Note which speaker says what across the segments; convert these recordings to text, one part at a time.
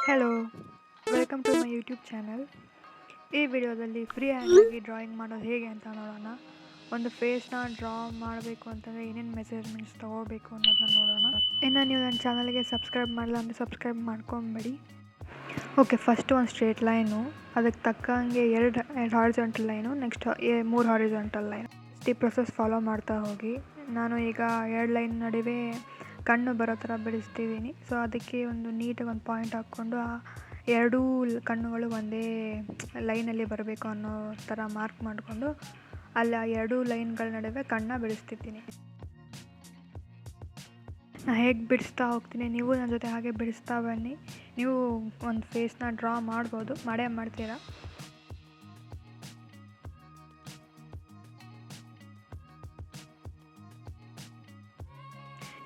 Speaker 1: Hello, welcome to my YouTube channel. ಈ ವಿಡಿಯೋದಲ್ಲಿ free ಹ್ಯಾಂಡಾಗಿ drawing ಮಾಡೋದು ಹೇಗೆ ಅಂತ ನೋಡೋಣ. ಒಂದು ಫೇಸ್ನ ಡ್ರಾ ಮಾಡಬೇಕು ಅಂತಂದರೆ ಏನೇನು ಮೆಜರ್ಮೆಂಟ್ಸ್ ತೊಗೋಬೇಕು ಅನ್ನೋದನ್ನ ನೋಡೋಣ. ಇನ್ನು ನೀವು ನನ್ನ ಚಾನಲ್ಗೆ ಸಬ್ಸ್ಕ್ರೈಬ್ ಮಾಡಲ್ಲ ಅಂದರೆ ಸಬ್ಸ್ಕ್ರೈಬ್ ಮಾಡ್ಕೊಂಬೇಡಿ. ಓಕೆ, ಫಸ್ಟು ಒಂದು ಸ್ಟ್ರೇಟ್ ಲೈನು, ಅದಕ್ಕೆ ತಕ್ಕಂಗೆ ಎರಡು horizontal line, next 3 horizontal line. ಈ ಪ್ರೊಸೆಸ್ ಫಾಲೋ ಮಾಡ್ತಾ ಹೋಗಿ. ನಾನು ಈಗ 2 ಲೈನ್ ನಡುವೆ ಕಣ್ಣು ಬರೋ ಥರ ಬಿಡಿಸ್ತಿದ್ದೀನಿ. ಸೊ ಅದಕ್ಕೆ ಒಂದು ನೀಟಾಗಿ ಒಂದು ಪಾಯಿಂಟ್ ಹಾಕ್ಕೊಂಡು ಆ ಎರಡೂ ಕಣ್ಣುಗಳು ಒಂದೇ ಲೈನಲ್ಲಿ ಬರಬೇಕು ಅನ್ನೋ ಥರ ಮಾರ್ಕ್ ಮಾಡಿಕೊಂಡು ಅಲ್ಲಿ ಆ ಎರಡೂ ಲೈನ್ಗಳ ನಡುವೆ ಕಣ್ಣನ್ನ ಬಿಡಿಸ್ತಿದ್ದೀನಿ. ನಾನು ಹೇಗೆ ಬಿಡಿಸ್ತಾ ಹೋಗ್ತೀನಿ, ನೀವು ನನ್ನ ಜೊತೆ ಹಾಗೆ ಬಿಡಿಸ್ತಾ ಬನ್ನಿ. ನೀವು ಒಂದು ಫೇಸ್ನ ಡ್ರಾ ಮಾಡೇ ಮಾಡ್ತೀರಾ.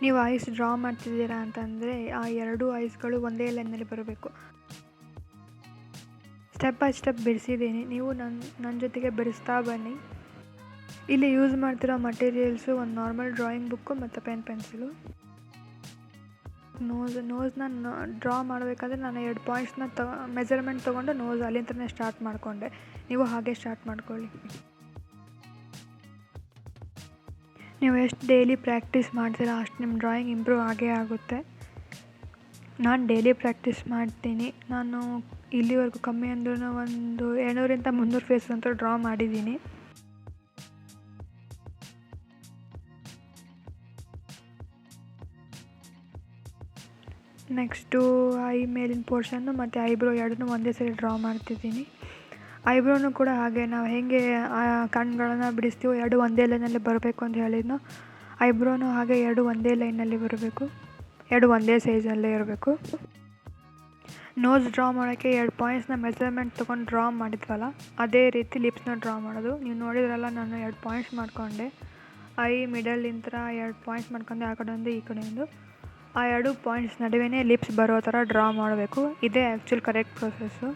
Speaker 1: ನೀವು ಐಸ್ ಡ್ರಾ ಮಾಡ್ತಿದ್ದೀರಾ ಅಂತಂದರೆ ಆ ಎರಡೂ ಐಸ್ಗಳು ಒಂದೇ ಲೈನಲ್ಲಿ ಬರಬೇಕು. ಸ್ಟೆಪ್ ಬೈ ಸ್ಟೆಪ್ ಬಿಡಿಸಿದ್ದೀನಿ, ನೀವು ನನ್ನ ಜೊತೆಗೆ ಬಿಡಿಸ್ತಾ ಬನ್ನಿ. ಇಲ್ಲಿ ಯೂಸ್ ಮಾಡ್ತಿರೋ ಮಟೀರಿಯಲ್ಸು ಒಂದು ನಾರ್ಮಲ್ ಡ್ರಾಯಿಂಗ್ ಬುಕ್ಕು ಮತ್ತು ಪೆನ್ಸಿಲು. ನೋಸ್ನ ಡ್ರಾ ಮಾಡಬೇಕಾದ್ರೆ ನಾನು 2 ಪಾಯಿಂಟ್ಸ್ನ ಮೆಜರ್ಮೆಂಟ್ ತೊಗೊಂಡು ನೋಸ್ ಅಲ್ಲಿಂದನೇ ಸ್ಟಾರ್ಟ್ ಮಾಡಿಕೊಂಡೆ. ನೀವು ಹಾಗೆ ಸ್ಟಾರ್ಟ್ ಮಾಡ್ಕೊಳ್ಳಿ. ನೀವು ಎಷ್ಟು ಡೈಲಿ ಪ್ರಾಕ್ಟೀಸ್ ಮಾಡ್ತೀರಾ ಅಷ್ಟು ನಿಮ್ಮ ಡ್ರಾಯಿಂಗ್ ಇಂಪ್ರೂವ್ ಆಗೇ ಆಗುತ್ತೆ. ನಾನು ಡೈಲಿ ಪ್ರಾಕ್ಟೀಸ್ ಮಾಡ್ತೀನಿ. ನಾನು ಇಲ್ಲಿವರೆಗೂ ಕಮ್ಮಿ ಅಂದ್ರೂ ಒಂದು 200-300 ಫೇಸ್ ಅಂತೂ ಡ್ರಾ ಮಾಡಿದ್ದೀನಿ. ನೆಕ್ಸ್ಟು ಐ ಮೇಲಿನ ಪೋರ್ಷನ್ನು ಮತ್ತು ಐಬ್ರೋ ಎರಡನ್ನೂ ಒಂದೇ ಸರಿ ಡ್ರಾ ಮಾಡ್ತಿದ್ದೀನಿ. ಐಬ್ರೋನು ಕೂಡ ಹಾಗೆ ನಾವು ಹೇಗೆ ಕಣ್ಣುಗಳನ್ನು ಬಿಡಿಸ್ತೀವೋ ಎರಡು ಒಂದೇ ಲೈನಲ್ಲಿ ಬರಬೇಕು ಅಂತ ಹೇಳಿದ್ನೋ, ಐಬ್ರೋನು ಹಾಗೆ ಎರಡು ಒಂದೇ ಲೈನಲ್ಲಿ ಬರಬೇಕು, ಎರಡು ಒಂದೇ ಸೈಜಲ್ಲೇ ಇರಬೇಕು. ನೋಸ್ ಡ್ರಾ ಮಾಡೋಕ್ಕೆ 2 ಪಾಯಿಂಟ್ಸ್ನ ಮೆಜರ್ಮೆಂಟ್ ತೊಗೊಂಡು ಡ್ರಾ ಮಾಡಿದ್ವಲ್ಲ, ಅದೇ ರೀತಿ ಲಿಪ್ಸ್ನ ಡ್ರಾ ಮಾಡೋದು. ನೀವು ನೋಡಿದ್ರಲ್ಲ, ನಾನು 2 ಪಾಯಿಂಟ್ಸ್ ಮಾಡಿಕೊಂಡೆ. ಐ ಮಿಡಲಿಂದ 2 ಪಾಯಿಂಟ್ಸ್ ಮಾಡ್ಕೊಂಡೆ, ಆ ಕಡೆಯಿಂದ ಈ ಕಡೆಯಿಂದ. ಆ 2 ಪಾಯಿಂಟ್ಸ್ ನಡುವೆ ಲಿಪ್ಸ್ ಬರೋ ಥರ ಡ್ರಾ ಮಾಡಬೇಕು. ಇದೇ ಆ್ಯಕ್ಚುಲ್ ಕರೆಕ್ಟ್ ಪ್ರೊಸೆಸ್ಸು.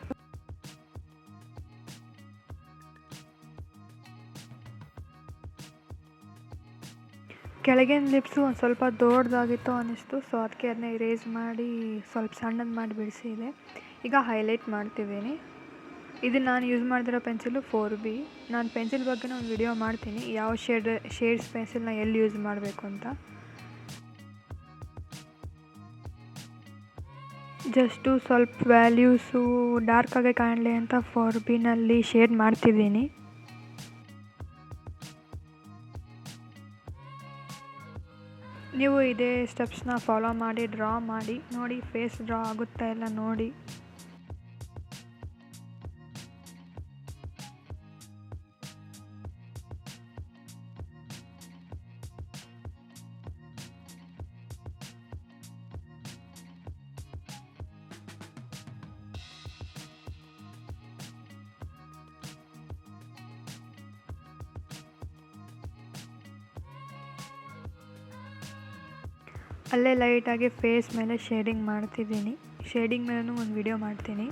Speaker 1: ಕೆಳಗಿನ ಲಿಪ್ಸು ಒಂದು ಸ್ವಲ್ಪ ದೊಡ್ಡದಾಗಿತ್ತು ಅನ್ನಿಸ್ತು. ಸೊ ಅದಕ್ಕೆ ಅದನ್ನ ಇರೇಸ್ ಮಾಡಿ ಸ್ವಲ್ಪ ಸಣ್ಣದು ಮಾಡಿ ಬಿಡಿಸಿದೆ. ಈಗ ಹೈಲೈಟ್ ಮಾಡ್ತಿದ್ದೀನಿ. ಇದು ನಾನು ಯೂಸ್ ಮಾಡ್ತಿರೋ ಪೆನ್ಸಿಲು 4B. ನಾನು ಪೆನ್ಸಿಲ್ ಬಗ್ಗೆ ಒಂದು ವಿಡಿಯೋ ಮಾಡ್ತೀನಿ, ಯಾವ ಶೇಡ್ಸ್ ಪೆನ್ಸಿಲ್ನ ಎಲ್ಲಿ ಯೂಸ್ ಮಾಡಬೇಕು ಅಂತ. ಜಸ್ಟು ಸ್ವಲ್ಪ ವ್ಯಾಲ್ಯೂಸು ಡಾರ್ಕಾಗೆ ಕಾಣಲಿ ಅಂತ 4Bನಲ್ಲಿ ಶೇಡ್ ಮಾಡ್ತಿದ್ದೀನಿ. ನೀವು ಇದೇ ಸ್ಟೆಪ್ಸ್ನ ಫಾಲೋ ಮಾಡಿ ಡ್ರಾ ಮಾಡಿ ನೋಡಿ, ಫೇಸ್ ಡ್ರಾ ಆಗುತ್ತಾ ಇಲ್ಲ ನೋಡಿ. ಅಲ್ಲೇ ಲೈಟಾಗಿ ಫೇಸ್ ಮೇಲೆ ಶೇಡಿಂಗ್ ಮಾಡ್ತಿದ್ದೀನಿ. ಶೇಡಿಂಗ್ ಮೇಲೂ ಒಂದು ವಿಡಿಯೋ ಮಾಡ್ತೀನಿ.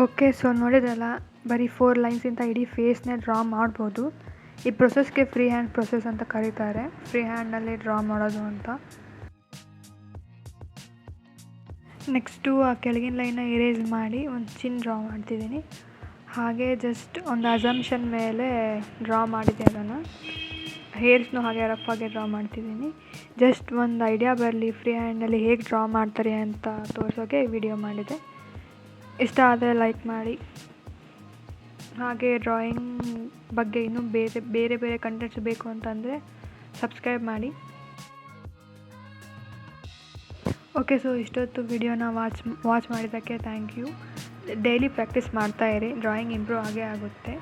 Speaker 1: ಓಕೆ, ಸೊ ನೋಡಿದ್ರಲ್ಲ, ಬರೀ 4 ಲೈನ್ಸಿಂದ ಇಡೀ ಫೇಸ್ನೇ ಡ್ರಾ ಮಾಡ್ಬೋದು. ಈ ಪ್ರೊಸೆಸ್ಗೆ ಫ್ರೀ ಹ್ಯಾಂಡ್ ಪ್ರೊಸೆಸ್ ಅಂತ ಕರೀತಾರೆ. ಫ್ರೀ ಹ್ಯಾಂಡಲ್ಲಿ ಡ್ರಾ ಮಾಡೋದು ಅಂತ. ನೆಕ್ಸ್ಟು ಆ ಕೆಳಗಿನ ಲೈನ್ನ ಇರೇಸ್ ಮಾಡಿ ಒಂದು ಚಿನ್ ಡ್ರಾ ಮಾಡ್ತಿದ್ದೀನಿ. ಹಾಗೆ ಜಸ್ಟ್ ಒಂದು ಅಸಂಪ್ಷನ್ ಮೇಲೆ ಡ್ರಾ ಮಾಡಿದೆ ಅದನ್ನು. ಹೇರ್ಸ್ನು ಹಾಗೆ ರಫಾಗೆ ಡ್ರಾ ಮಾಡ್ತಿದ್ದೀನಿ. ಜಸ್ಟ್ ಒಂದು ಐಡಿಯಾ ಬರಲಿ ಫ್ರೀ ಹ್ಯಾಂಡಲ್ಲಿ ಹೇಗೆ ಡ್ರಾ ಮಾಡ್ತಾರೆ ಅಂತ ತೋರಿಸೋಕೆ ವಿಡಿಯೋ ಮಾಡಿದೆ. ಇಷ್ಟ ಆದರೆ ಲೈಕ್ ಮಾಡಿ. ಹಾಗೆ ಡ್ರಾಯಿಂಗ್ ಬಗ್ಗೆ ಇನ್ನೂ ಬೇರೆ ಬೇರೆ ಕಂಟೆಂಟ್ಸ್ ಬೇಕು ಅಂತಂದರೆ ಸಬ್ಸ್ಕ್ರೈಬ್ ಮಾಡಿ. ಓಕೆ, ಸೊ ಇಷ್ಟೊತ್ತು ವಿಡಿಯೋನ ವಾಚ್ ಮಾಡಿದ್ದಕ್ಕೆ ಥ್ಯಾಂಕ್ ಯು. ಡೈಲಿ ಪ್ರಾಕ್ಟೀಸ್ ಮಾಡ್ತಾಯಿರಿ, ಡ್ರಾಯಿಂಗ್ ಇಂಪ್ರೂವ್ ಆಗೇ ಆಗುತ್ತೆ.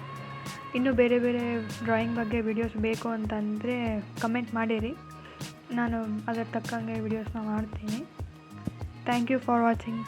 Speaker 1: ಇನ್ನೂ ಬೇರೆ ಬೇರೆ ಡ್ರಾಯಿಂಗ್ ಬಗ್ಗೆ ವಿಡಿಯೋಸ್ ಬೇಕು ಅಂತಂದರೆ ಕಮೆಂಟ್ ಮಾಡಿರಿ, ನಾನು ಅದರ ತಕ್ಕಂಗೆ ವಿಡಿಯೋಸ್ನ ಮಾಡ್ತೀನಿ. Thank you for watching.